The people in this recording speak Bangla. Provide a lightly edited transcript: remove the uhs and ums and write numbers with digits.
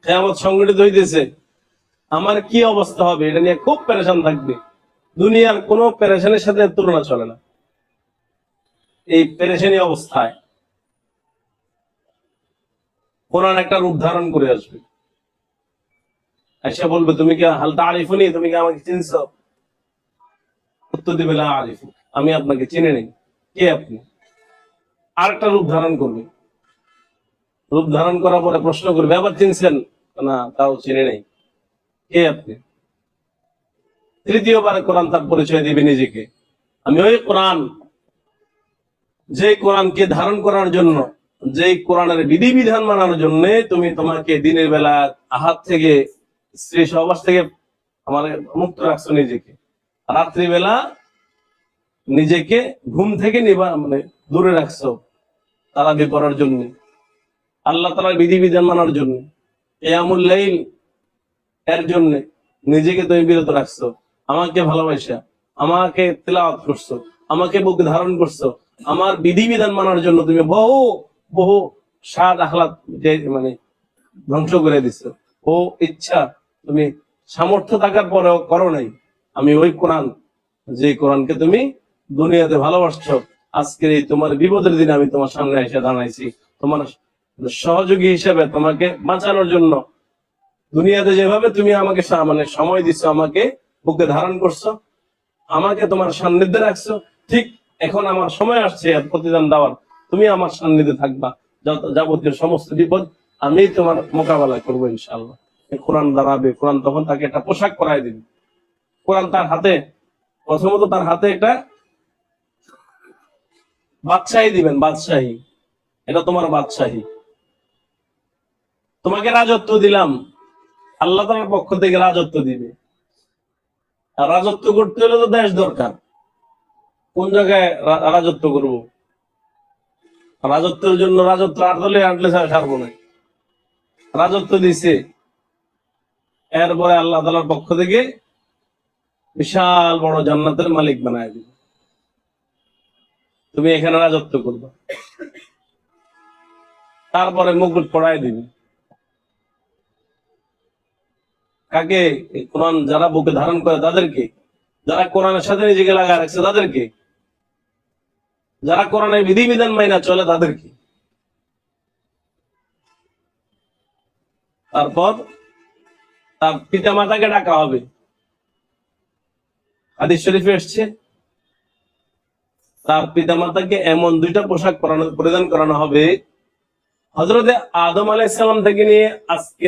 কিয়ামত সংঘটিত হইতেছে, আমার কি অবস্থা হবে এটা নিয়ে খুব পেরেশান থাকবে। দুনিয়ার কোনো পেরেশানির সাথে তুলনা চলে না। এই পেরেশানি অবস্থায় কোরআন একটা রূপ ধারণ করে আসবে, এসে বলবে তুমি কি হাল তারিফুনি, তুমি কি আমাকে চিনছো? উত্তর দিবে লা আরিফু, আমি আপনাকে চিনি নেই, কে আপনি? আরেকটা রূপ ধারণ করবে, রূপ ধারণ করার পরে প্রশ্ন করবে আবার চিনছেন? না, তাও চিনি নেই, কে আপনি? তৃতীয়বার কোরআন তার পরিচয় দিবে নিজেকে, আমি ওই কোরআন, যে কোরআনকে ধারণ করার জন্য, যে কোরআনের বিধিবিধান মানার জন্য তুমি তোমাকে দিনের বেলা আহাত থেকে, স্ত্রী সহবাস থেকে আমার মুক্ত রাখছো নিজেকে, রাত্রিবেলা নিজেকে ঘুম থেকে দূরে রাখছো তারাবি করার জন্য, আল্লাহ তাআলার বিধিবিধান মানার জন্য, কিয়ামুল লাইল এর জন্য নিজেকে তুমি বিরত রাখছো, আমাকে ভালোবাসা, আমাকে তিলাওয়াত করছো, আমাকে বুকে ধারণ করছো, আমার বিধিবিধান মানার জন্য তুমি বহু বহু স্বাদ আহ্লাদ ধ্বংস করে দিছো। ও ইচ্ছা তুমি সামর্থ্য থাকার পরেও করো নাই। আমি ওই কোরআন, যে কোরআনকে তুমি দুনিয়াতে ভালোবাসছো, আজকের এই তোমার বিপদের দিনে আমি তোমার সামনে এসে দাঁড়াইছি তোমার সহযোগী হিসেবে, তোমাকে বাঁচানোর জন্য। দুনিয়াতে যেভাবে তুমি আমাকে সময় দিচ্ছ, আমাকে বুকে ধারণ করছো, আমাকে তোমার সান্নিধ্যে রাখছো, ঠিক এখন আমার সময় আসছে প্রতিদান দেওয়ার, তুমি আমার সান্নিধ্যে থাকবা, যাবতীয় সমস্ত বিপদ আমি তোমার মোকাবেলা করবো ইনশাআল্লাহ। কোরআন দাঁড়াবে, কোরআন তখন তাকে একটা পোশাক পরাই দিবে। কোরআন তার হাতে, প্রথমত তার হাতে একটা বাদশাহী দিবেন, বাদশাহী, এটা তোমার বাদশাহী, তোমাকে রাজত্ব দিলাম, আল্লাহ তাআলার পক্ষ থেকে রাজত্ব দিবে। আর রাজত্ব করতে হলে তো দেশ দরকার, কোন জায়গায় রাজত্ব করব? রাজত্বের জন্য রাজত্ব আটলে ছাড়বো না, রাজত্ব দিছে, এরপরে আল্লাহ তাআলার পক্ষ থেকে বিশাল বড় জান্নাতের মালিক বানায় দিবে, তুমি এখানে রাজত্ব করবে, তারপরে মুকুট পড়ায় দিবে। কাকে? কোরআন যারা বুকে ধারণ করে তাদেরকে, যারা কোরআনের সাথে নিজেকে লাগা রাখছে তাদেরকে, যারা কোরআনের বিধিবিধান মাইনা চলে তাদেরকে। তারপর তার পিতা মাতাকে ডাকা হবে, হাদিস শরীফে এসছে, তার পিতা মাতাকে এমন দুইটা পোশাক পরিধান করানো হবে, হযরতে আদম আলাইহিস সালাম থেকে নিয়ে আজকে